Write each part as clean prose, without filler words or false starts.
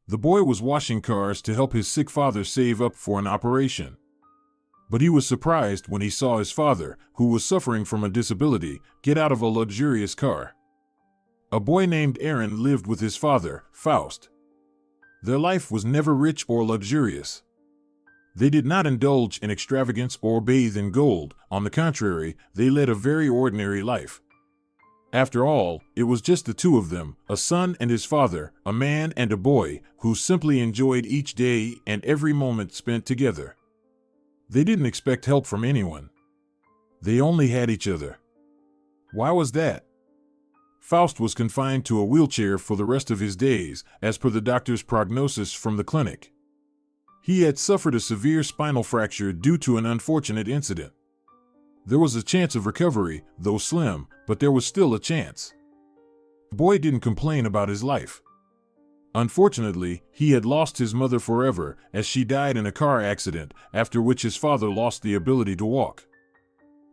The boy was washing cars to help his sick father save up for an operation. But he was surprised when he saw his father, who was suffering from a disability, get out of a luxurious car. A boy named Aaron lived with his father, Faust. Their life was never rich or luxurious. They did not indulge in extravagance or bathe in gold. On the contrary, they led a very ordinary life. After all, it was just the two of them, a son and his father, a man and a boy, who simply enjoyed each day and every moment spent together. They didn't expect help from anyone. They only had each other. Why was that? Faust was confined to a wheelchair for the rest of his days, as per the doctor's prognosis from the clinic. He had suffered a severe spinal fracture due to an unfortunate incident. There was a chance of recovery, though slim, but there was still a chance. The boy didn't complain about his life. Unfortunately, he had lost his mother forever, as she died in a car accident, after which his father lost the ability to walk.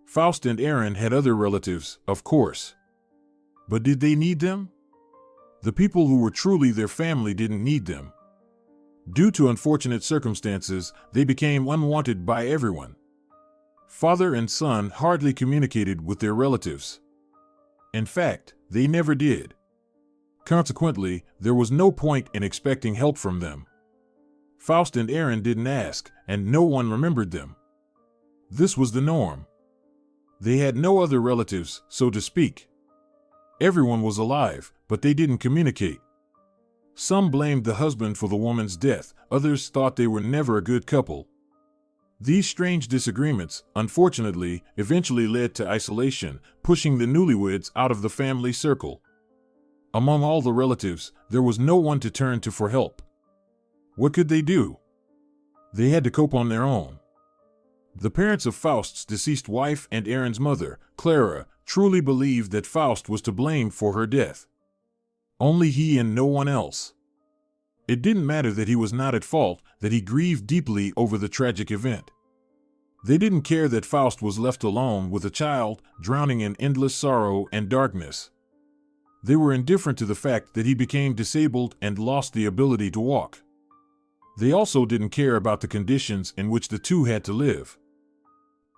Faust and Aaron had other relatives, of course. But did they need them? The people who were truly their family didn't need them. Due to unfortunate circumstances, they became unwanted by everyone. Father and son hardly communicated with their relatives. In fact, they never did. Consequently, there was no point in expecting help from them. Faust and Aaron didn't ask, and no one remembered them. This was the norm. They had no other relatives, so to speak. Everyone was alive, but they didn't communicate. Some blamed the husband for the woman's death, others thought they were never a good couple. These strange disagreements, unfortunately, eventually led to isolation, pushing the newlyweds out of the family circle. Among all the relatives, there was no one to turn to for help. What could they do? They had to cope on their own. The parents of Faust's deceased wife and Aaron's mother, Clara, truly believed that Faust was to blame for her death. Only he and no one else. It didn't matter that he was not at fault, that he grieved deeply over the tragic event. They didn't care that Faust was left alone with a child, drowning in endless sorrow and darkness. They were indifferent to the fact that he became disabled and lost the ability to walk. They also didn't care about the conditions in which the two had to live.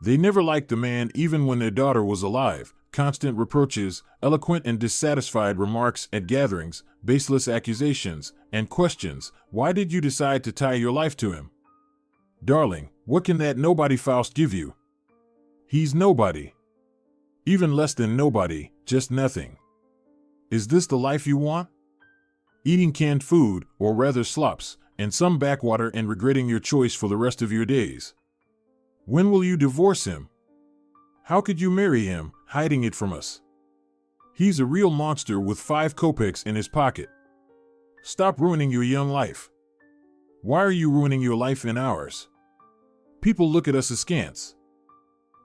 They never liked the man even when their daughter was alive. Constant reproaches, eloquent and dissatisfied remarks at gatherings, baseless accusations, and questions. Why did you decide to tie your life to him? Darling, what can that nobody Faust give you? He's nobody. Even less than nobody, just nothing. Is this the life you want? Eating canned food, or rather slops, and some backwater and regretting your choice for the rest of your days. When will you divorce him? How could you marry him, hiding it from us? He's a real monster with 5 kopecks in his pocket. Stop ruining your young life. Why are you ruining your life and ours? People look at us askance.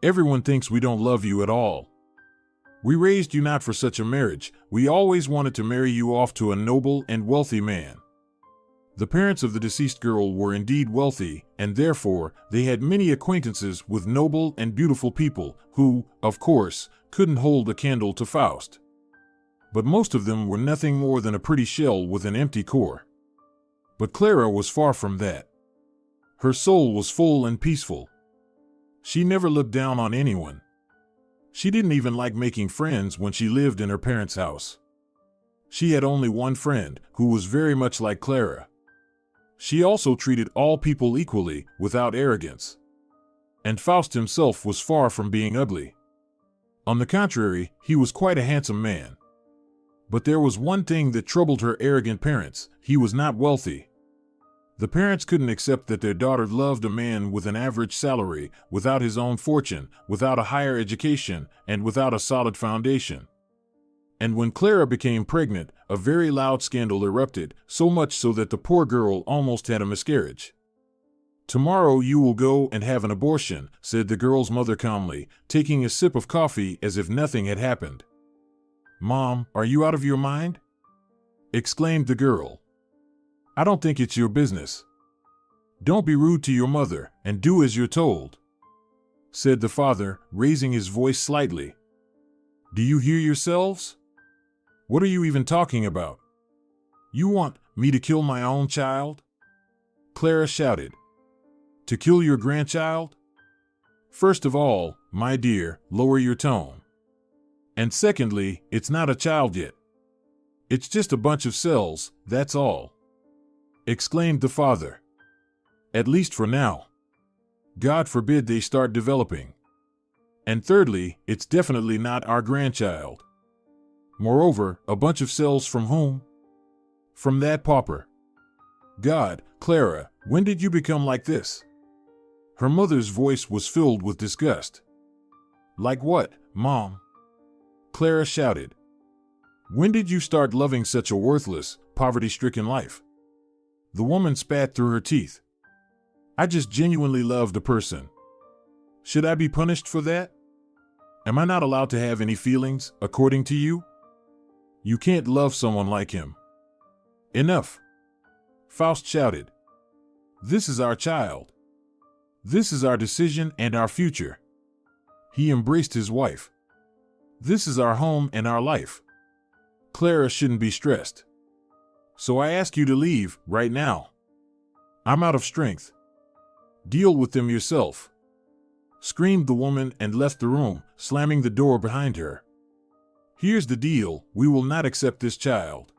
Everyone thinks we don't love you at all. We raised you not for such a marriage. We always wanted to marry you off to a noble and wealthy man. The parents of the deceased girl were indeed wealthy, and therefore they had many acquaintances with noble and beautiful people who, of course, couldn't hold a candle to Faust. But most of them were nothing more than a pretty shell with an empty core. But Clara was far from that. Her soul was full and peaceful. She never looked down on anyone. She didn't even like making friends when she lived in her parents' house. She had only one friend, who was very much like Clara. She also treated all people equally, without arrogance. And Faust himself was far from being ugly. On the contrary, he was quite a handsome man. But there was one thing that troubled her arrogant parents: he was not wealthy. The parents couldn't accept that their daughter loved a man with an average salary, without his own fortune, without a higher education, and without a solid foundation. And when Clara became pregnant, a very loud scandal erupted, so much so that the poor girl almost had a miscarriage. "Tomorrow you will go and have an abortion," said the girl's mother calmly, taking a sip of coffee as if nothing had happened. "Mom, are you out of your mind?" exclaimed the girl. "I don't think it's your business." "Don't be rude to your mother, and do as you're told," said the father, raising his voice slightly. "Do you hear yourselves? What are you even talking about? You want Me to kill my own child? Clara shouted. To kill your grandchild? First of all, my dear, lower your tone. And secondly, it's not a child yet. It's just a bunch of cells, that's all. Exclaimed the father. At least for now. God forbid they start developing. And thirdly, it's definitely not our grandchild. Moreover, a bunch of cells from whom? From that pauper. God, Clara, when did you become like this? Her mother's voice was filled with disgust. Like what, Mom? Clara shouted. When did you start loving such a worthless, poverty-stricken life? The woman spat through her teeth. I just genuinely loved a person. Should I be punished for that? Am I not allowed to have any feelings, according to you? You can't love someone like him. Enough. Faust shouted. This is our child. This is our decision and our future. He embraced his wife. This is our home and our life. Clara shouldn't be stressed. So I ask you to leave, right now. I'm out of strength. Deal with them yourself. Screamed the woman and left the room, slamming the door behind her. Here's the deal, we will not accept this child.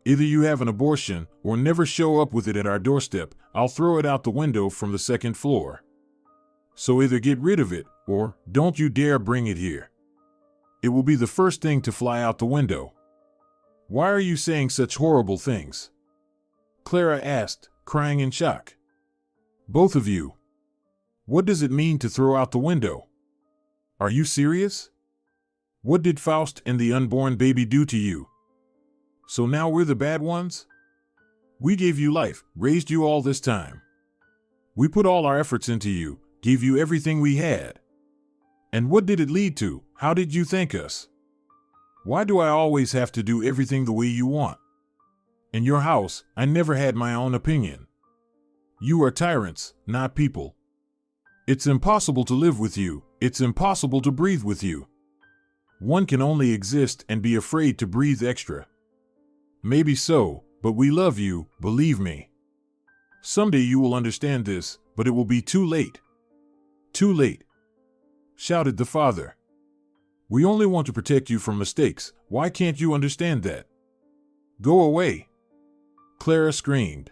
Either you have an abortion or never show up with it at our doorstep. I'll throw it out the window from the second floor. So either get rid of it or don't you dare bring it here. It will be the first thing to fly out the window. Why are you saying such horrible things? Clara asked, crying in shock. Both of you. What does it mean to throw out the window? Are you serious? What did Faust and the unborn baby do to you? So now we're the bad ones? We gave you life, raised you all this time. We put all our efforts into you, gave you everything we had. And what did it lead to? How did you thank us? Why do I always have to do everything the way you want? In your house, I never had my own opinion. You are tyrants, not people. It's impossible to live with you. It's impossible to breathe with you. One can only exist and be afraid to breathe extra. Maybe so, but we love you, believe me. Someday you will understand this, but it will be too late. Too late, shouted the father. We only want to protect you from mistakes. Why can't you understand that? Go away, Clara screamed.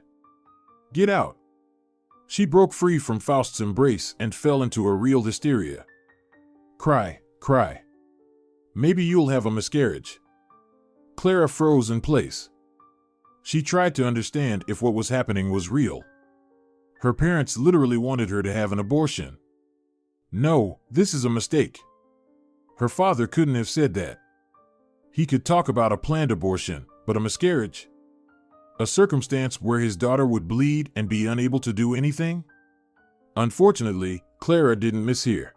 Get out. She broke free from Faust's embrace and fell into a real hysteria. Cry, cry. Maybe you'll have a miscarriage. Clara froze in place. She tried to understand if what was happening was real. Her parents literally wanted her to have an abortion. No, this is a mistake. Her father couldn't have said that. He could talk about a planned abortion, but a miscarriage? A circumstance where his daughter would bleed and be unable to do anything? Unfortunately, Clara didn't mishear.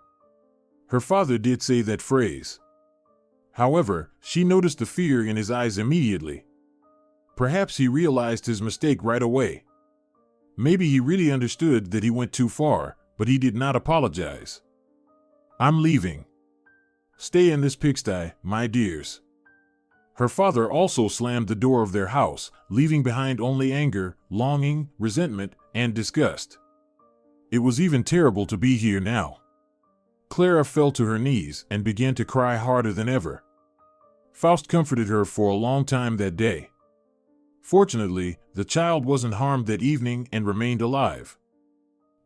Her father did say that phrase. However, she noticed the fear in his eyes immediately. Perhaps he realized his mistake right away. Maybe he really understood that he went too far, but he did not apologize. I'm leaving. Stay in this pigsty, my dears. Her father also slammed the door of their house, leaving behind only anger, longing, resentment, and disgust. It was even terrible to be here now. Clara fell to her knees and began to cry harder than ever. Faust comforted her for a long time that day. Fortunately, the child wasn't harmed that evening and remained alive.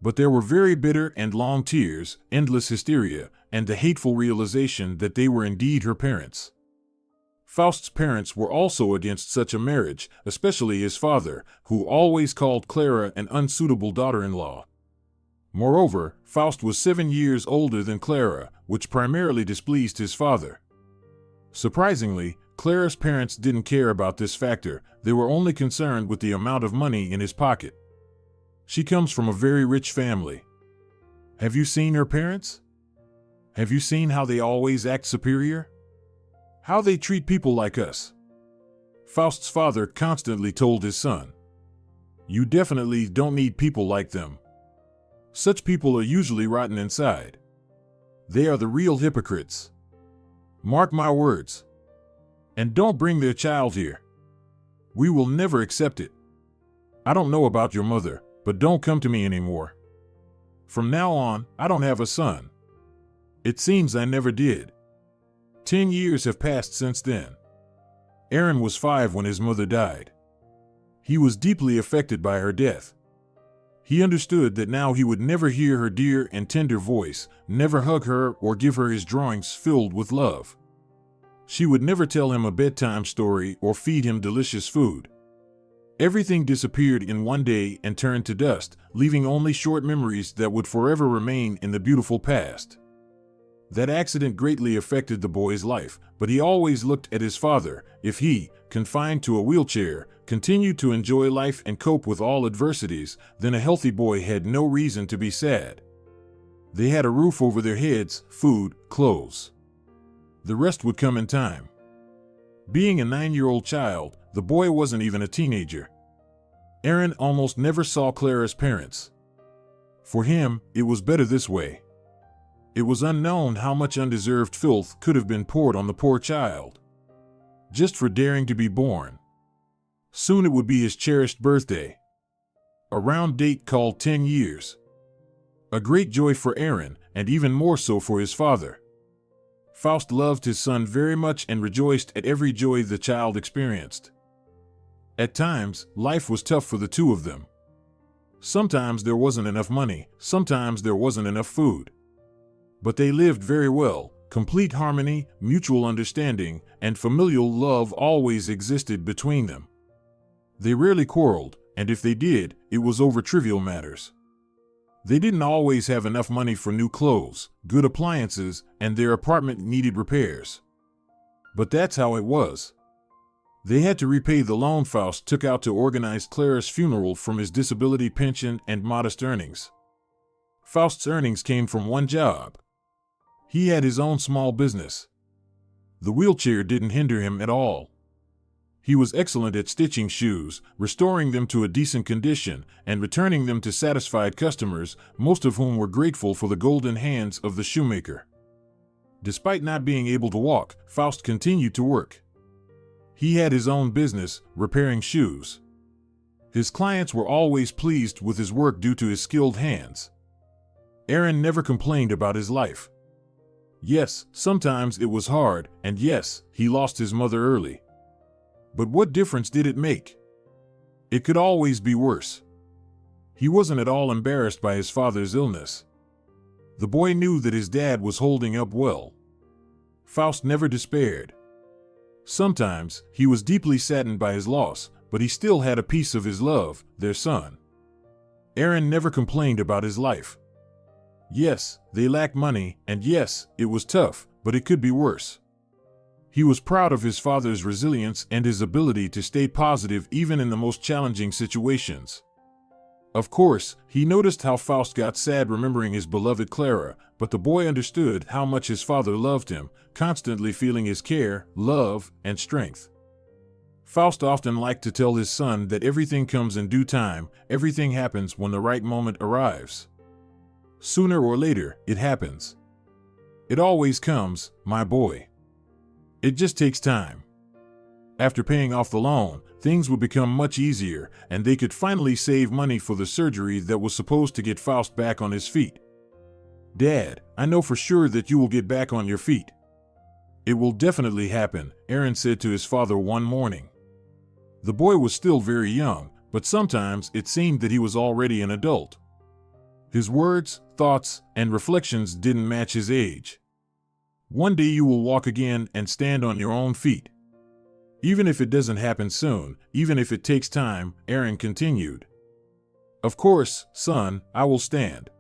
But there were very bitter and long tears, endless hysteria, and the hateful realization that they were indeed her parents. Faust's parents were also against such a marriage, especially his father, who always called Clara an unsuitable daughter-in-law. Moreover, Faust was 7 years older than Clara, which primarily displeased his father. Surprisingly, Clara's parents didn't care about this factor. They were only concerned with the amount of money in his pocket. She comes from a very rich family. Have you seen her parents? Have you seen how they always act superior? How they treat people like us? Faust's father constantly told his son. You definitely don't need people like them. Such people are usually rotten inside. They are the real hypocrites. Mark my words. And don't bring their child here. We will never accept it. I don't know about your mother, but don't come to me anymore. From now on, I don't have a son. It seems I never did. 10 years have passed since then. Aaron was 5 when his mother died. He was deeply affected by her death. He understood that now he would never hear her dear and tender voice, never hug her or give her his drawings filled with love. She would never tell him a bedtime story or feed him delicious food. Everything disappeared in one day and turned to dust, leaving only short memories that would forever remain in the beautiful past. That accident greatly affected the boy's life, but he always looked at his father. If he, confined to a wheelchair, continued to enjoy life and cope with all adversities, then a healthy boy had no reason to be sad. They had a roof over their heads, food, clothes. The rest would come in time. Being a 9-year-old child, the boy wasn't even a teenager. Aaron almost never saw Clara's parents. For him, it was better this way. It was unknown how much undeserved filth could have been poured on the poor child, just for daring to be born. Soon it would be his cherished birthday. A round date called 10 years. A great joy for Aaron, and even more so for his father. Faust loved his son very much and rejoiced at every joy the child experienced. At times, life was tough for the two of them. Sometimes there wasn't enough money, sometimes there wasn't enough food. But they lived very well. Complete harmony, mutual understanding, and familial love always existed between them. They rarely quarreled, and if they did, it was over trivial matters. They didn't always have enough money for new clothes, good appliances, and their apartment needed repairs. But that's how it was. They had to repay the loan Faust took out to organize Clara's funeral from his disability pension and modest earnings. Faust's earnings came from one job. He had his own small business. The wheelchair didn't hinder him at all. He was excellent at stitching shoes, restoring them to a decent condition, and returning them to satisfied customers, most of whom were grateful for the golden hands of the shoemaker. Despite not being able to walk, Faust continued to work. He had his own business, repairing shoes. His clients were always pleased with his work due to his skilled hands. Aaron never complained about his life. Yes, sometimes it was hard, and yes, he lost his mother early. But what difference did it make? It could always be worse. He wasn't at all embarrassed by his father's illness. The boy knew that his dad was holding up well. Faust never despaired. Sometimes, he was deeply saddened by his loss, but he still had a piece of his love, their son. Aaron never complained about his life. Yes, they lacked money, and yes, it was tough, but it could be worse. He was proud of his father's resilience and his ability to stay positive even in the most challenging situations. Of course, he noticed how Faust got sad remembering his beloved Clara, but the boy understood how much his father loved him, constantly feeling his care, love, and strength. Faust often liked to tell his son that everything comes in due time, everything happens when the right moment arrives. Sooner or later, it happens. It always comes, my boy. It just takes time. After paying off the loan, things would become much easier, and they could finally save money for the surgery that was supposed to get Faust back on his feet. Dad, I know for sure that you will get back on your feet. It will definitely happen, Aaron said to his father one morning. The boy was still very young, but sometimes it seemed that he was already an adult. His words, thoughts, and reflections didn't match his age. One day you will walk again and stand on your own feet. Even if it doesn't happen soon, even if it takes time, Aaron continued. Of course, son, I will stand.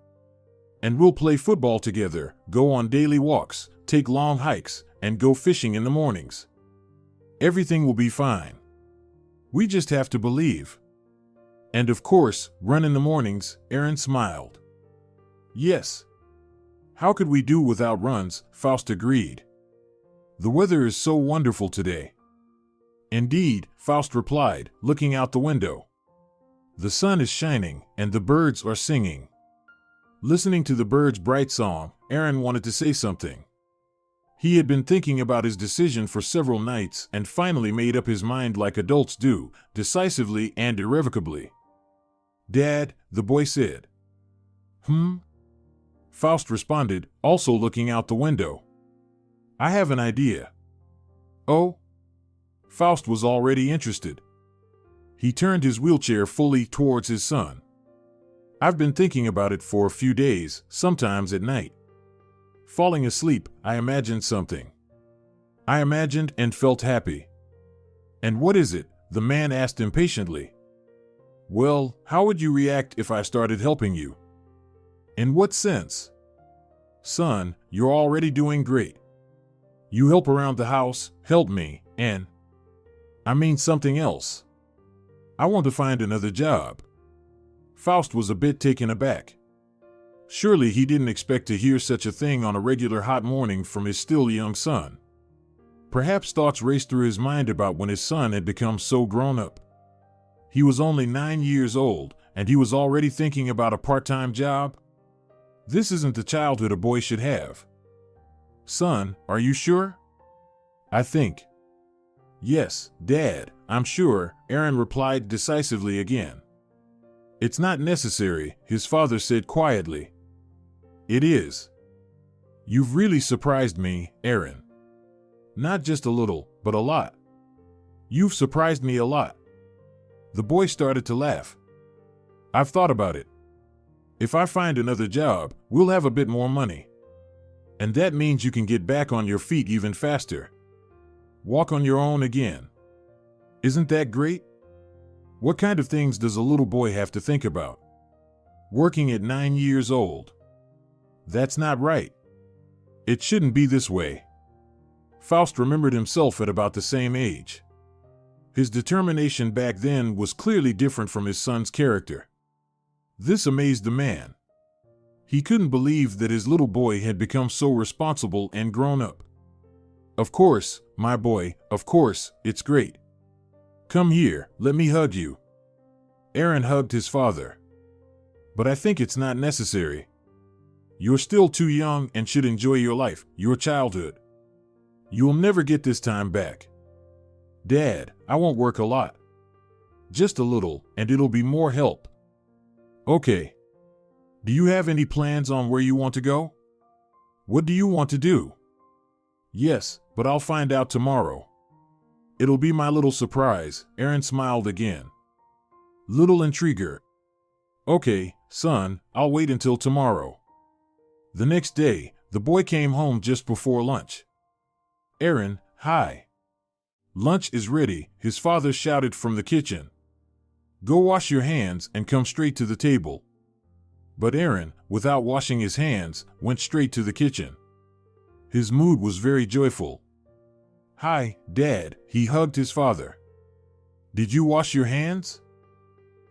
And we'll play football together, go on daily walks, take long hikes, and go fishing in the mornings. Everything will be fine. We just have to believe. And of course, run in the mornings, Aaron smiled. Yes. How could we do without runs, Faust agreed. The weather is so wonderful today. Indeed, Faust replied, looking out the window. The sun is shining, and the birds are singing. Listening to the birds' bright song, Aaron wanted to say something. He had been thinking about his decision for several nights and finally made up his mind like adults do, decisively and irrevocably. "Dad," the boy said. "Hmm?" Faust responded, also looking out the window. "I have an idea." "Oh?" Faust was already interested. He turned his wheelchair fully towards his son. "I've been thinking about it for a few days, sometimes at night. Falling asleep, I imagined something. I imagined and felt happy." "And what is it?" the man asked impatiently. "Well, how would you react if I started helping you?" "In what sense?" "Son, you're already doing great. You help around the house, help me, and I mean something else. I want to find another job." Faust was a bit taken aback. Surely he didn't expect to hear such a thing on a regular hot morning from his still young son. Perhaps thoughts raced through his mind about when his son had become so grown up. He was only 9 years old, and he was already thinking about a part-time job? This isn't the childhood a boy should have. "Son, are you sure?" "I think." "Yes, Dad, I'm sure," Aaron replied decisively again. "It's not necessary," his father said quietly. "It is. You've really surprised me, Aaron. Not just a little, but a lot. You've surprised me a lot." The boy started to laugh. "I've thought about it. If I find another job, we'll have a bit more money. And that means you can get back on your feet even faster. Walk on your own again. Isn't that great? What kind of things does a little boy have to think about? Working at 9 years old. That's not right. It shouldn't be this way." Faust remembered himself at about the same age. His determination back then was clearly different from his son's character. This amazed the man. He couldn't believe that his little boy had become so responsible and grown up. "Of course, my boy, of course, it's great. Come here, let me hug you." Aaron hugged his father. "But I think it's not necessary. You're still too young and should enjoy your life, your childhood. You'll never get this time back." "Dad, I won't work a lot. Just a little, and it'll be more help." "Okay. Do you have any plans on where you want to go? What do you want to do?" "Yes, but I'll find out tomorrow. It'll be my little surprise," Aaron smiled again. "Little intriguer. Okay, son, I'll wait until tomorrow." The next day, the boy came home just before lunch. "Aaron, hi. Lunch is ready," his father shouted from the kitchen. "Go wash your hands and come straight to the table." But Aaron, without washing his hands, went straight to the kitchen. His mood was very joyful. "Hi, Dad," he hugged his father. "Did you wash your hands?"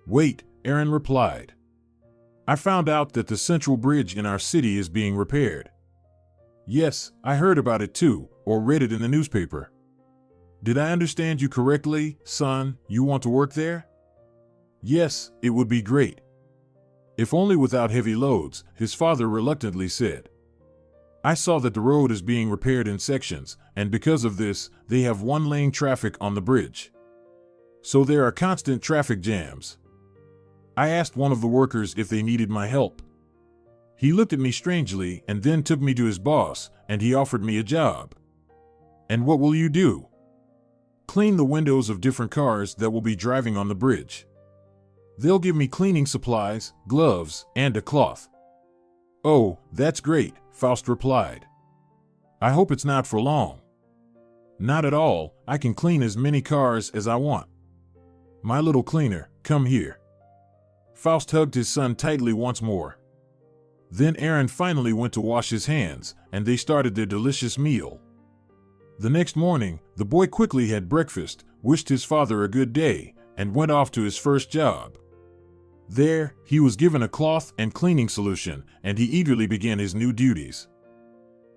"Wait," Aaron replied. "I found out that the central bridge in our city is being repaired." "Yes, I heard about it too, or read it in the newspaper. Did I understand you correctly, son? You want to work there?" "Yes, it would be great. If only without heavy loads," his father reluctantly said. "I saw that the road is being repaired in sections, and because of this, they have one-lane traffic on the bridge. So there are constant traffic jams. I asked one of the workers if they needed my help. He looked at me strangely and then took me to his boss, and he offered me a job." "And what will you do?" "Clean the windows of different cars that will be driving on the bridge. They'll give me cleaning supplies, gloves, and a cloth." "Oh, that's great," Faust replied. "I hope it's not for long." "Not at all, I can clean as many cars as I want. My little cleaner, come here." Faust hugged his son tightly once more. Then Aaron finally went to wash his hands, and they started their delicious meal. The next morning, the boy quickly had breakfast, wished his father a good day, and went off to his first job. There, he was given a cloth and cleaning solution, and he eagerly began his new duties.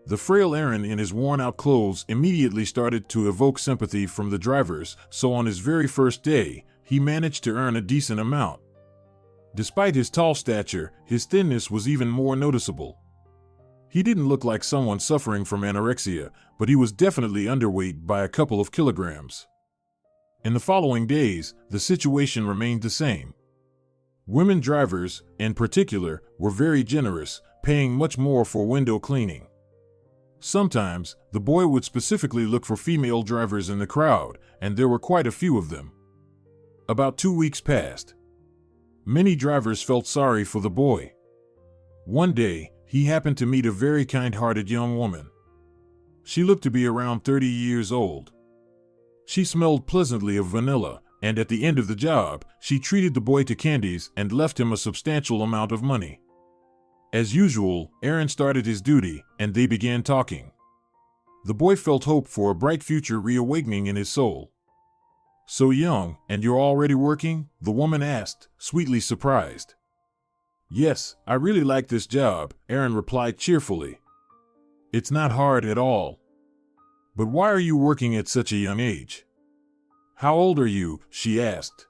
The frail Aaron in his worn-out clothes immediately started to evoke sympathy from the drivers, so on his very first day, he managed to earn a decent amount. Despite his tall stature, his thinness was even more noticeable. He didn't look like someone suffering from anorexia, but he was definitely underweight by a couple of kilograms. In the following days, the situation remained the same. Women drivers, in particular, were very generous, paying much more for window cleaning. Sometimes, the boy would specifically look for female drivers in the crowd, and there were quite a few of them. About 2 weeks passed. Many drivers felt sorry for the boy. One day, he happened to meet a very kind-hearted young woman. She looked to be around 30 years old. She smelled pleasantly of vanilla, and at the end of the job, she treated the boy to candies and left him a substantial amount of money. As usual, Aaron started his duty, and they began talking. The boy felt hope for a bright future reawakening in his soul. "So young, and you're already working?" the woman asked, sweetly surprised. "Yes, I really like this job," Aaron replied cheerfully. "It's not hard at all." "But why are you working at such a young age?" "How old are you?" she asked.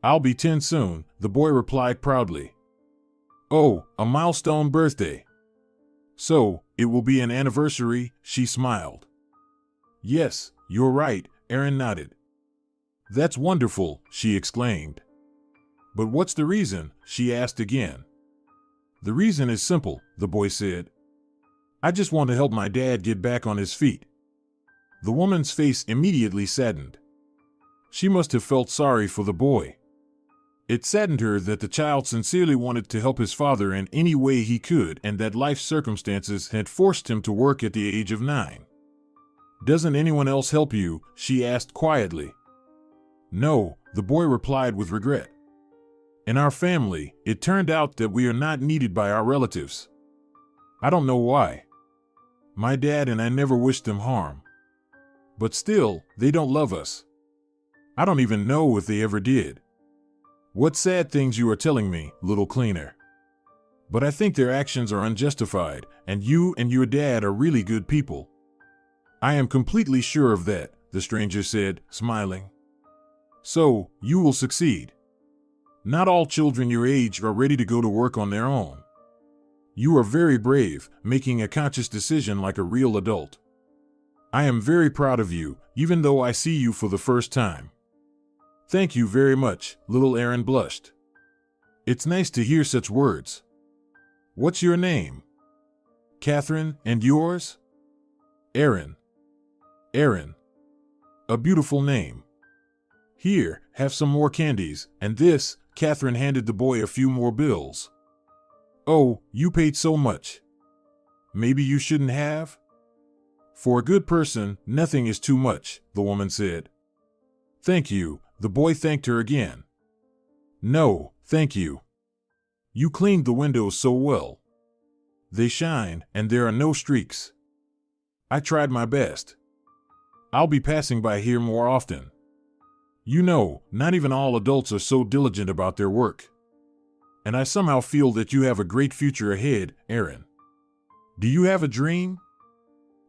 "I'll be 10 soon," the boy replied proudly. "Oh, a milestone birthday. So, it will be an anniversary," she smiled. "Yes, you're right," Aaron nodded. "That's wonderful," she exclaimed. "But what's the reason?" she asked again. "The reason is simple," the boy said. "I just want to help my dad get back on his feet." The woman's face immediately saddened. She must have felt sorry for the boy. It saddened her that the child sincerely wanted to help his father in any way he could and that life circumstances had forced him to work at the age of 9. "Doesn't anyone else help you?" she asked quietly. "No," the boy replied with regret. "In our family, it turned out that we are not needed by our relatives. I don't know why. My dad and I never wished them harm. But still, they don't love us. I don't even know if they ever did." "What sad things you are telling me, little cleaner. But I think their actions are unjustified, and you and your dad are really good people." "I am completely sure of that," the stranger said, smiling. "So, you will succeed. Not all children your age are ready to go to work on their own. You are very brave, making a conscious decision like a real adult. I am very proud of you, even though I see you for the first time." "Thank you very much," little Aaron blushed. "It's nice to hear such words. What's your name?" "Catherine, and yours?" "Aaron." "Aaron. A beautiful name. Here, have some more candies, and this," Catherine handed the boy a few more bills. "Oh, you paid so much. Maybe you shouldn't have?" "For a good person, nothing is too much," the woman said. "Thank you." The boy thanked her again. "No, thank you. You cleaned the windows so well. They shine, and there are no streaks. I tried my best. I'll be passing by here more often. You know, not even all adults are so diligent about their work. And I somehow feel that you have a great future ahead, Aaron. Do you have a dream?"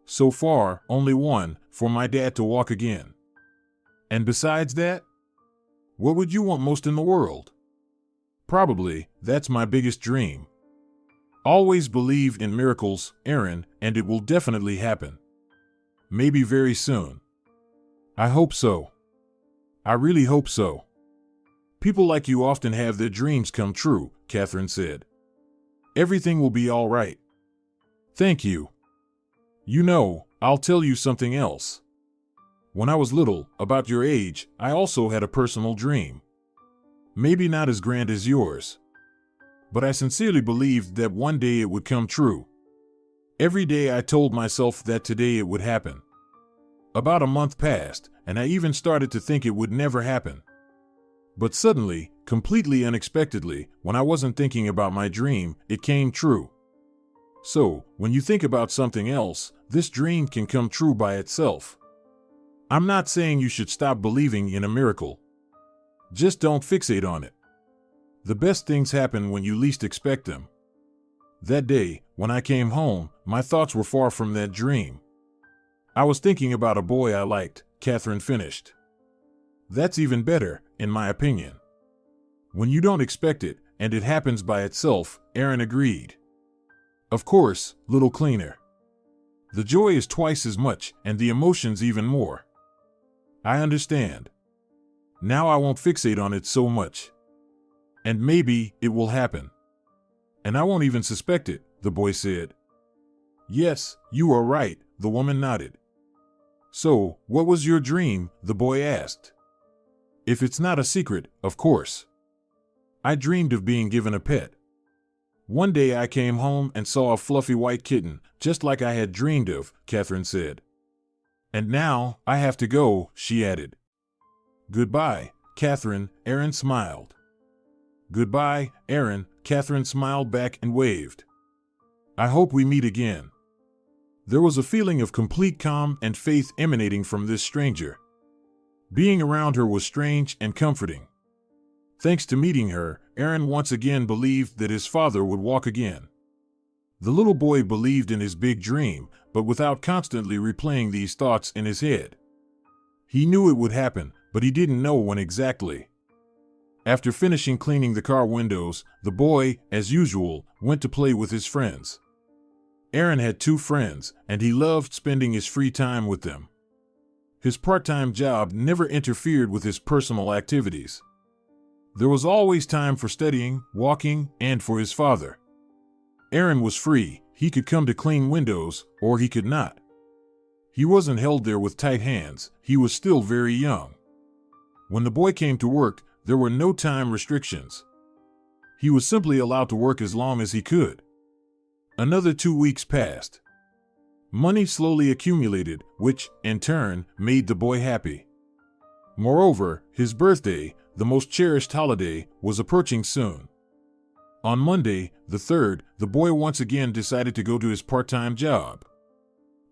"So far, only one, for my dad to walk again." "And besides that? What would you want most in the world?" "Probably, that's my biggest dream. Always believe in miracles, Aaron, and it will definitely happen. Maybe very soon." "I hope so. I really hope so. People like you often have their dreams come true," Catherine said. "Everything will be all right." "Thank you. You know, I'll tell you something else. When I was little, about your age, I also had a personal dream. Maybe not as grand as yours. But I sincerely believed that one day it would come true. Every day I told myself that today it would happen. About a month passed, and I even started to think it would never happen. But suddenly, completely unexpectedly, when I wasn't thinking about my dream, it came true. So, when you think about something else, this dream can come true by itself. I'm not saying you should stop believing in a miracle. Just don't fixate on it. The best things happen when you least expect them. That day, when I came home, my thoughts were far from that dream. I was thinking about a boy I liked," Catherine finished. "That's even better, in my opinion. When you don't expect it, and it happens by itself," Aaron agreed. Of course, little cleaner. The joy is twice as much, and the emotions even more. I understand. Now I won't fixate on it so much. And maybe it will happen. And I won't even suspect it, the boy said. Yes, you are right, the woman nodded. So, what was your dream? The boy asked. If it's not a secret, of course. I dreamed of being given a pet. One day I came home and saw a fluffy white kitten, just like I had dreamed of, Catherine said. And now, I have to go, she added. Goodbye, Catherine, Aaron smiled. Goodbye, Aaron, Catherine smiled back and waved. I hope we meet again. There was a feeling of complete calm and faith emanating from this stranger. Being around her was strange and comforting. Thanks to meeting her, Aaron once again believed that his father would walk again. The little boy believed in his big dream, but without constantly replaying these thoughts in his head. He knew it would happen, but he didn't know when exactly. After finishing cleaning the car windows, the boy, as usual, went to play with his friends. Aaron had 2 friends, and he loved spending his free time with them. His part-time job never interfered with his personal activities. There was always time for studying, walking, and for his father. Aaron was free. He could come to clean windows, or he could not. He wasn't held there with tight hands. He was still very young. When the boy came to work, there were no time restrictions. He was simply allowed to work as long as he could. Another 2 weeks passed. Money slowly accumulated, which, in turn, made the boy happy. Moreover, his birthday, the most cherished holiday, was approaching soon. On Monday, the 3rd, the boy once again decided to go to his part-time job.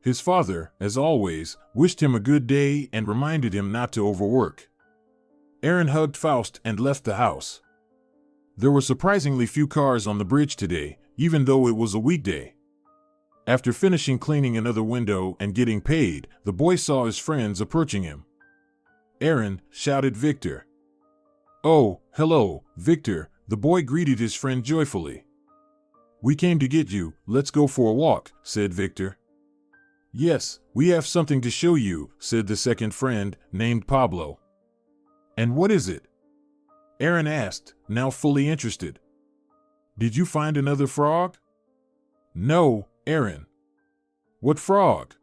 His father, as always, wished him a good day and reminded him not to overwork. Aaron hugged Faust and left the house. There were surprisingly few cars on the bridge today, even though it was a weekday. After finishing cleaning another window and getting paid, the boy saw his friends approaching him. Aaron, shouted Victor. Oh, hello, Victor, the boy greeted his friend joyfully. We came to get you, let's go for a walk, said Victor. Yes, we have something to show you, said the second friend, named Pablo. And what is it? Aaron asked, now fully interested. Did you find another frog? No, Aaron. What frog?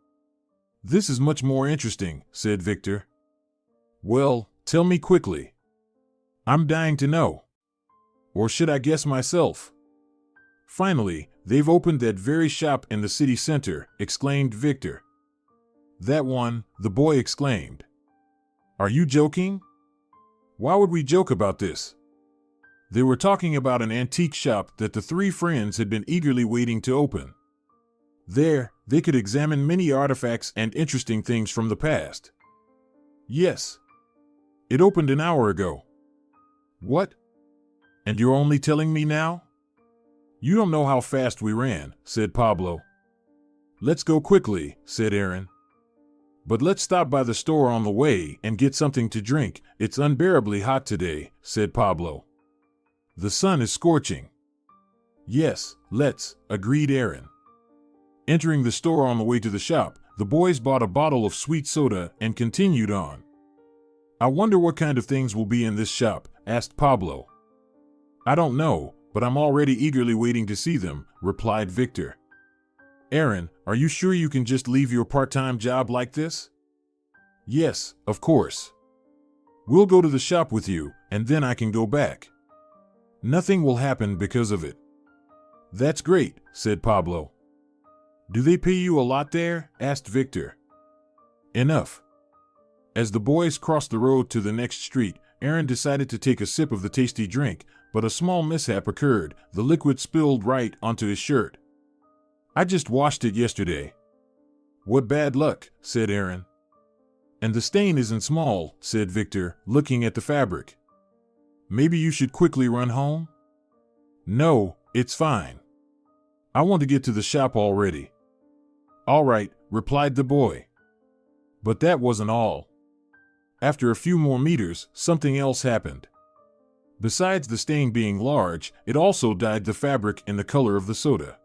This is much more interesting, said Victor. Well, tell me quickly. I'm dying to know. Or should I guess myself? Finally, they've opened that very shop in the city center, exclaimed Victor. That one, the boy exclaimed. Are you joking? Why would we joke about this? They were talking about an antique shop that the 3 friends had been eagerly waiting to open. There, they could examine many artifacts and interesting things from the past. Yes. It opened an hour ago. What? And you're only telling me now? You don't know how fast we ran, said Pablo. Let's go quickly, said Aaron. But let's stop by the store on the way and get something to drink. It's unbearably hot today, said Pablo. The sun is scorching. Yes, let's, agreed Aaron. Entering the store on the way to the shop, the boys bought a bottle of sweet soda and continued on. I wonder what kind of things will be in this shop, asked Pablo. I don't know, but I'm already eagerly waiting to see them, replied Victor. Aaron, are you sure you can just leave your part-time job like this? Yes, of course. We'll go to the shop with you, and then I can go back. Nothing will happen because of it. That's great, said Pablo. Do they pay you a lot there? Asked Victor. Enough. As the boys crossed the road to the next street, Aaron decided to take a sip of the tasty drink, but a small mishap occurred. The liquid spilled right onto his shirt. I just washed it yesterday. What bad luck, said Aaron. And the stain isn't small, said Victor, looking at the fabric. Maybe you should quickly run home? No, it's fine. I want to get to the shop already. All right, replied the boy. But that wasn't all. After a few more meters, something else happened. Besides the stain being large, it also dyed the fabric in the color of the soda.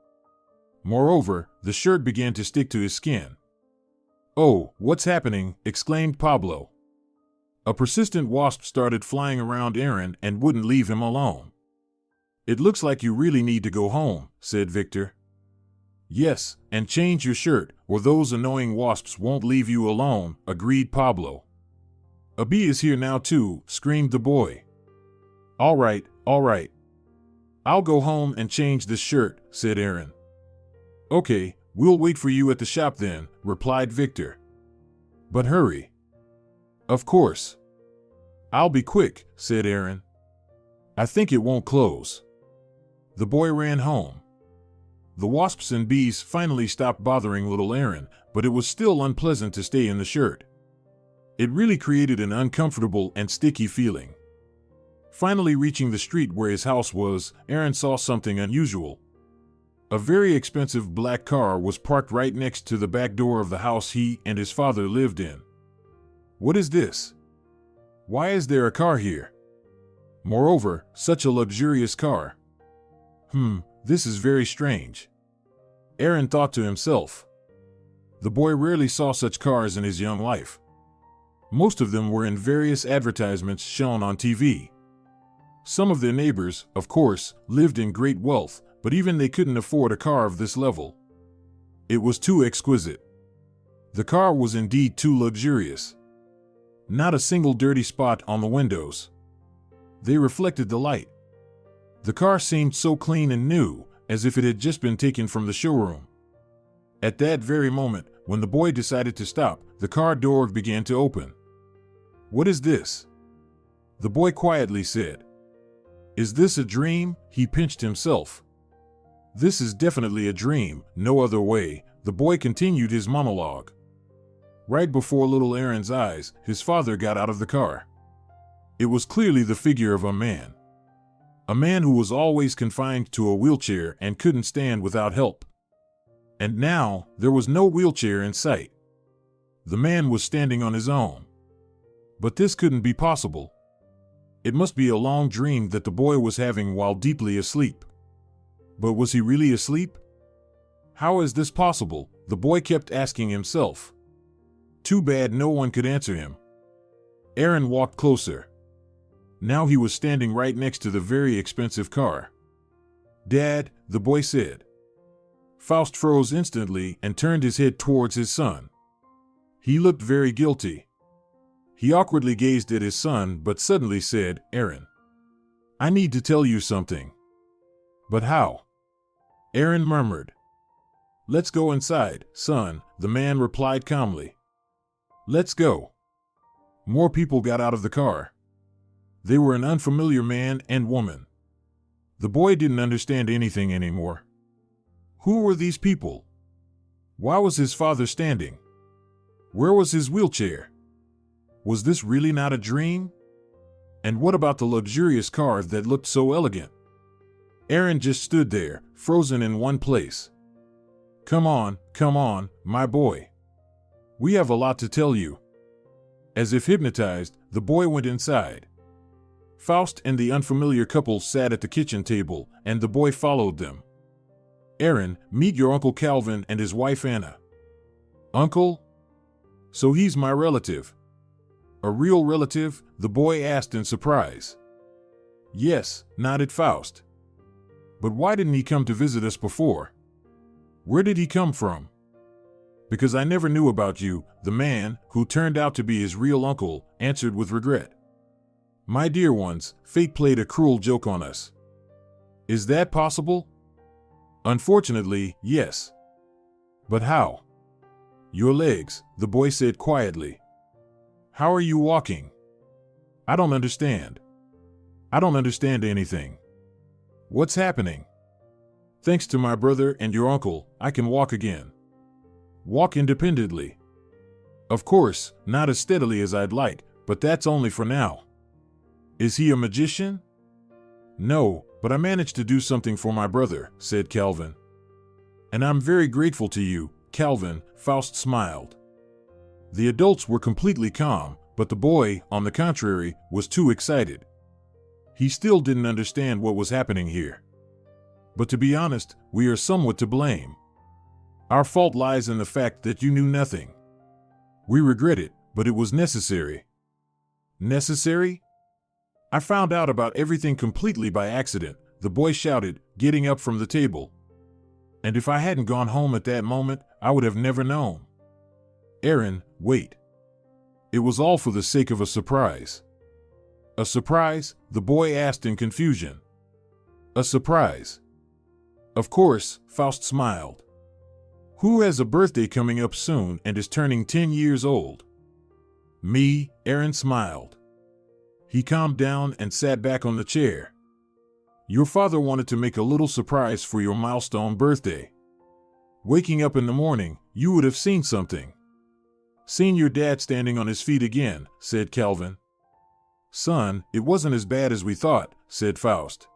Moreover, the shirt began to stick to his skin. "Oh, what's happening?" exclaimed Pablo. A persistent wasp started flying around Aaron and wouldn't leave him alone. "It looks like you really need to go home," said Victor. "Yes, and change your shirt, or those annoying wasps won't leave you alone," agreed Pablo. "A bee is here now too," screamed the boy. All right. I'll go home and change this shirt," said Aaron. "Okay, we'll wait for you at the shop then," replied Victor. "But hurry." "Of course." "I'll be quick," said Aaron. "I think it won't close." The boy ran home. The wasps and bees finally stopped bothering little Aaron, but it was still unpleasant to stay in the shirt. It really created an uncomfortable and sticky feeling. Finally reaching the street where his house was, Aaron saw something unusual. A very expensive black car was parked right next to the back door of the house he and his father lived in. "What is this? Why is there a car here? Moreover, such a luxurious car. This is very strange," Aaron thought to himself. The boy rarely saw such cars in his young life. Most of them were in various advertisements shown on TV. Some of their neighbors, of course, lived in great wealth, but even they couldn't afford a car of this level. It was too exquisite. The car was indeed too luxurious. Not a single dirty spot on the windows. They reflected the light. The car seemed so clean and new, as if it had just been taken from the showroom. At that very moment, when the boy decided to stop, the car door began to open. "What is this?" the boy quietly said. "Is this a dream?" He pinched himself. "This is definitely a dream, no other way," the boy continued his monologue. Right before little Aaron's eyes, his father got out of the car. It was clearly the figure of a man. A man who was always confined to a wheelchair and couldn't stand without help. And now, there was no wheelchair in sight. The man was standing on his own. But this couldn't be possible. It must be a long dream that the boy was having while deeply asleep. But was he really asleep? How is this possible? The boy kept asking himself. Too bad no one could answer him. Aaron walked closer. Now he was standing right next to the very expensive car. "Dad," the boy said. Faust froze instantly and turned his head towards his son. He looked very guilty. He awkwardly gazed at his son but suddenly said, "Aaron, I need to tell you something." "But how?" Aaron murmured. "Let's go inside, son," the man replied calmly. "Let's go." More people got out of the car. They were an unfamiliar man and woman. The boy didn't understand anything anymore. Who were these people? Why was his father standing? Where was his wheelchair? Was this really not a dream? And what about the luxurious car that looked so elegant? Aaron just stood there, frozen in one place. Come on, my boy. We have a lot to tell you." As if hypnotized, the boy went inside. Faust and the unfamiliar couple sat at the kitchen table, and the boy followed them. "Aaron, meet your Uncle Calvin and his wife Anna." "Uncle? So he's my relative." "A real relative?" the boy asked in surprise. "Yes," nodded Faust. "But why didn't he come to visit us before? Where did he come from?" "Because I never knew about you," the man, who turned out to be his real uncle, answered with regret. "My dear ones, fate played a cruel joke on us." "Is that possible?" "Unfortunately, yes." "But how?" "Your legs," the boy said quietly. "How are you walking?" "I don't understand." "I don't understand anything." "What's happening?" "Thanks to my brother and your uncle, I can walk again. Walk independently. Of course, not as steadily as I'd like, but that's only for now." "Is he a magician?" "No, but I managed to do something for my brother," said Calvin. "And I'm very grateful to you, Calvin," Faust smiled. The adults were completely calm, but the boy, on the contrary, was too excited. He still didn't understand what was happening here. "But to be honest, we are somewhat to blame. Our fault lies in the fact that you knew nothing. We regret it, but it was necessary. Necessary? I found out about everything completely by accident, the boy shouted, getting up from the table. And if I hadn't gone home at that moment, I would have never known. Aaron, wait. It was all for the sake of a surprise. A surprise? The boy asked in confusion. A surprise. Of course, Faust smiled. Who has a birthday coming up soon and is turning 10 years old? Me, Aaron smiled. He calmed down and sat back on the chair. Your father wanted to make a little surprise for your milestone birthday. Waking up in the morning, you would have seen something. Seen your dad standing on his feet again, said Calvin. Son, it wasn't as bad as we thought, said Faust.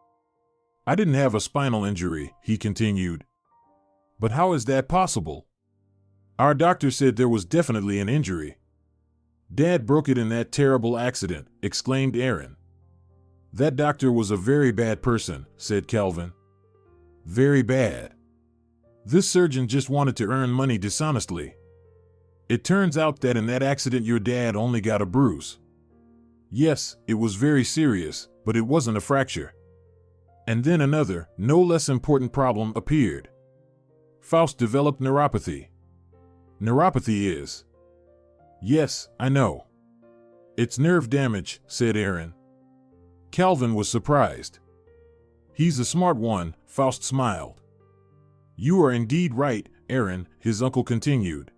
I didn't have a spinal injury, he continued. But how is that possible? Our doctor said there was definitely an injury. Dad broke it in that terrible accident, exclaimed Aaron. That doctor was a very bad person, said Calvin. Very bad. This surgeon just wanted to earn money dishonestly. It turns out that in that accident your dad only got a bruise. Yes, it was very serious, but it wasn't a fracture. And then another, no less important problem appeared. Faust developed neuropathy. Neuropathy is... Yes, I know. It's nerve damage, said Aaron. Calvin was surprised. He's a smart one, Faust smiled. You are indeed right, Aaron, his uncle continued.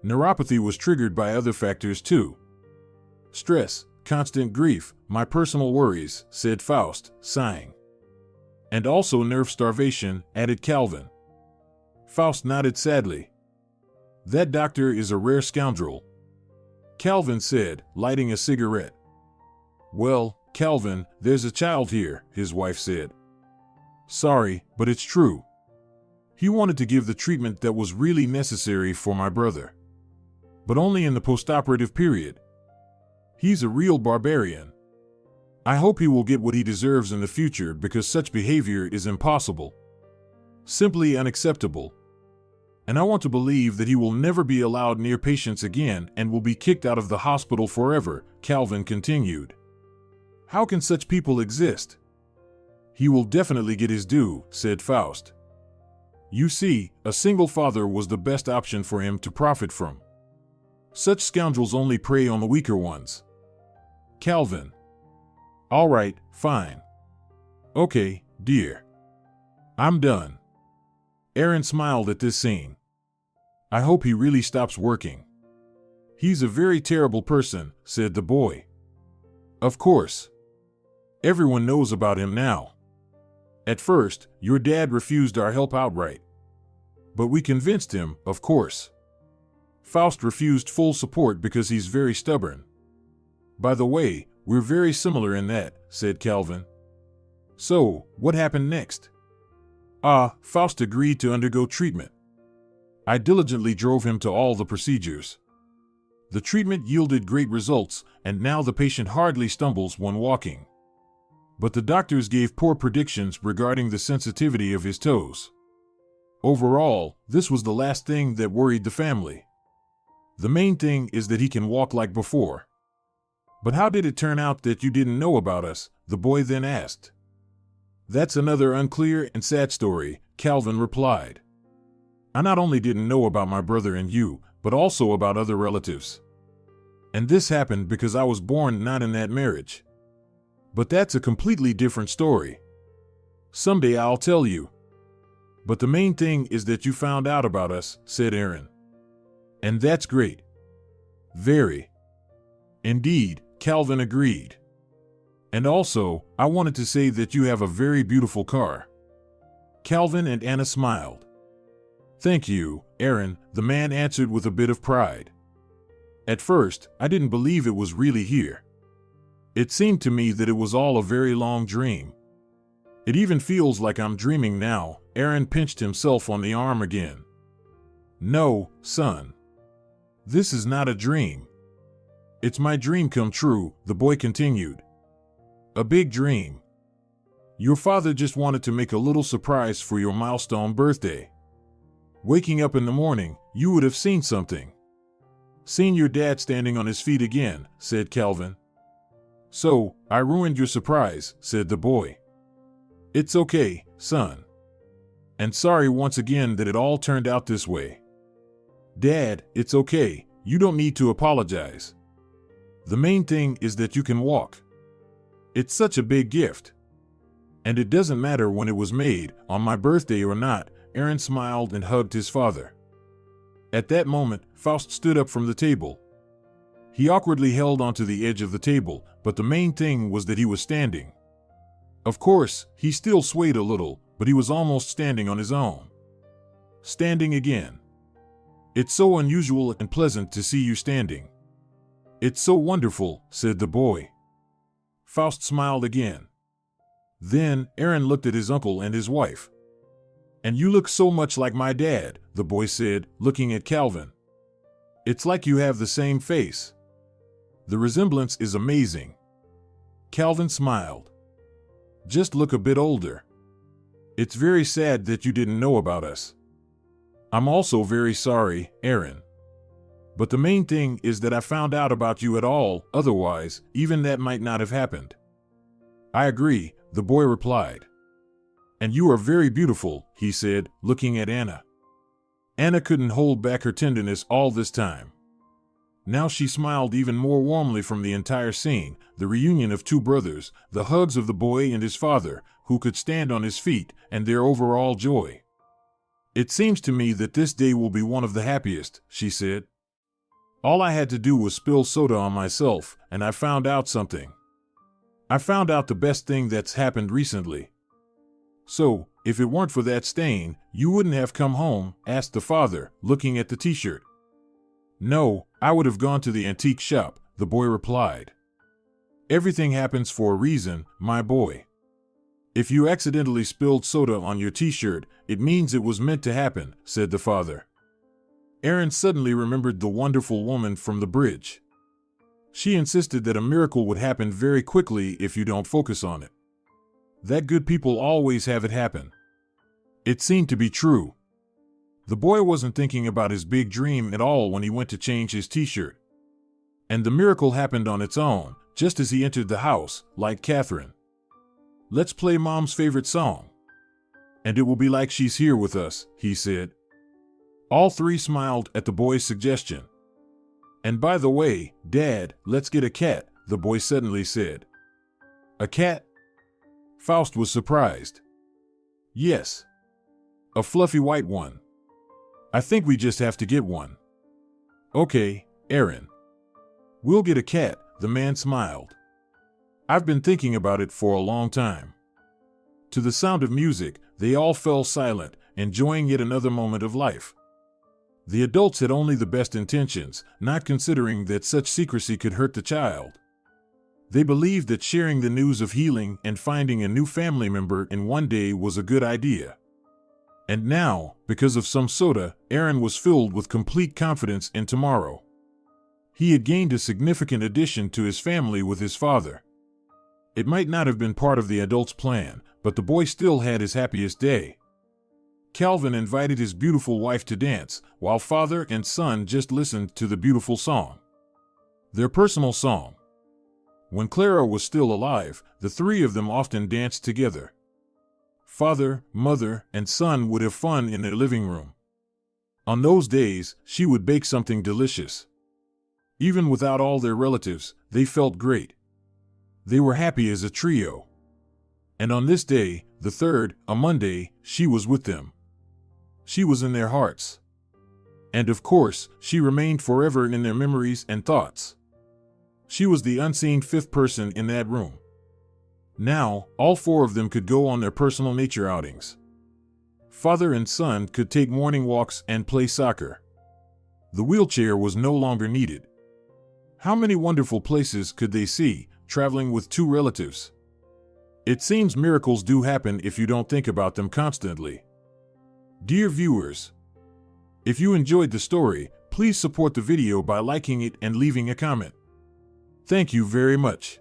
Neuropathy was triggered by other factors too. Stress, constant grief, my personal worries, said Faust, sighing. And also nerve starvation, added Calvin. Faust nodded sadly. That doctor is a rare scoundrel, Calvin said, lighting a cigarette. Well, Calvin, there's a child here, his wife said. Sorry, but it's true. He wanted to give the treatment that was really necessary for my brother. But only in the postoperative period. He's a real barbarian. I hope he will get what he deserves in the future because such behavior is impossible. Simply unacceptable. And I want to believe that he will never be allowed near patients again and will be kicked out of the hospital forever, Calvin continued. How can such people exist? He will definitely get his due, said Faust. You see, a single father was the best option for him to profit from. Such scoundrels only prey on the weaker ones. Calvin. All right, fine. Okay, dear. I'm done. Aaron smiled at this scene. I hope he really stops working. He's a very terrible person, said the boy. Of course. Everyone knows about him now. At first, your dad refused our help outright. But we convinced him, of course. Faust refused full support because he's very stubborn. By the way, we're very similar in that, said Calvin. So, what happened next? Faust agreed to undergo treatment. I diligently drove him to all the procedures. The treatment yielded great results, and now the patient hardly stumbles when walking. But the doctors gave poor predictions regarding the sensitivity of his toes. Overall, this was the last thing that worried the family. The main thing is that he can walk like before. But how did it turn out that you didn't know about us? The boy then asked. That's another unclear and sad story, Calvin replied. I not only didn't know about my brother and you, but also about other relatives. And this happened because I was born not in that marriage. But that's a completely different story. Someday I'll tell you. But the main thing is that you found out about us, said Aaron. And that's great. Very. Indeed, Calvin agreed. And also, I wanted to say that you have a very beautiful car. Calvin and Anna smiled. Thank you, Aaron, the man answered with a bit of pride. At first, I didn't believe it was really here. It seemed to me that it was all a very long dream. It even feels like I'm dreaming now. Aaron pinched himself on the arm again. No, son. This is not a dream. It's my dream come true, the boy continued. A big dream. Your father just wanted to make a little surprise for your milestone birthday. Waking up in the morning, you would have seen something. Seen your dad standing on his feet again, said Calvin. So, I ruined your surprise, said the boy. It's okay, son. And sorry once again that it all turned out this way. Dad, it's okay, you don't need to apologize. The main thing is that you can walk. It's such a big gift. And it doesn't matter when it was made, on my birthday or not. Aaron smiled and hugged his father. At that moment, Faust stood up from the table. He awkwardly held onto the edge of the table, but the main thing was that he was standing. Of course, he still swayed a little, but he was almost standing on his own. Standing again. It's so unusual and pleasant to see you standing. It's so wonderful, said the boy. Faust smiled again. Then, Aaron looked at his uncle and his wife. And you look so much like my dad, the boy said, looking at Calvin. It's like you have the same face. The resemblance is amazing. Calvin smiled. Just look a bit older. It's very sad that you didn't know about us. I'm also very sorry, Aaron. But the main thing is that I found out about you at all, otherwise, even that might not have happened. I agree, the boy replied. And you are very beautiful, he said, looking at Anna. Anna couldn't hold back her tenderness all this time. Now she smiled even more warmly from the entire scene, the reunion of two brothers, the hugs of the boy and his father, who could stand on his feet, and their overall joy. It seems to me that this day will be one of the happiest, she said. All I had to do was spill soda on myself, and I found out something. I found out the best thing that's happened recently. So, if it weren't for that stain, you wouldn't have come home, asked the father, looking at the t-shirt. No, I would have gone to the antique shop, the boy replied. Everything happens for a reason, my boy. If you accidentally spilled soda on your t-shirt, it means it was meant to happen, said the father. Aaron suddenly remembered the wonderful woman from the bridge. She insisted that a miracle would happen very quickly if you don't focus on it. That good people always have it happen. It seemed to be true. The boy wasn't thinking about his big dream at all when he went to change his t-shirt. And the miracle happened on its own, just as he entered the house, like Catherine. Let's play Mom's favorite song. And it will be like she's here with us, he said. All three smiled at the boy's suggestion. And by the way, Dad, let's get a cat, the boy suddenly said. A cat? Faust was surprised. Yes. A fluffy white one. I think we just have to get one. Okay, Aaron. We'll get a cat, the man smiled. I've been thinking about it for a long time. To the sound of music, they all fell silent, enjoying yet another moment of life. The adults had only the best intentions, not considering that such secrecy could hurt the child. They believed that sharing the news of healing and finding a new family member in one day was a good idea. And now, because of some soda, Aaron was filled with complete confidence in tomorrow. He had gained a significant addition to his family with his father. It might not have been part of the adult's plan, but the boy still had his happiest day. Calvin invited his beautiful wife to dance, while father and son just listened to the beautiful song. Their personal song. When Clara was still alive, the three of them often danced together. Father, mother, and son would have fun in their living room. On those days, she would bake something delicious. Even without all their relatives, they felt great. They were happy as a trio. And on this day, the third, a Monday, she was with them. She was in their hearts. And of course, she remained forever in their memories and thoughts. She was the unseen fifth person in that room. Now, all four of them could go on their personal nature outings. Father and son could take morning walks and play soccer. The wheelchair was no longer needed. How many wonderful places could they see, traveling with two relatives? It seems miracles do happen if you don't think about them constantly. Dear viewers, if you enjoyed the story, please support the video by liking it and leaving a comment. Thank you very much.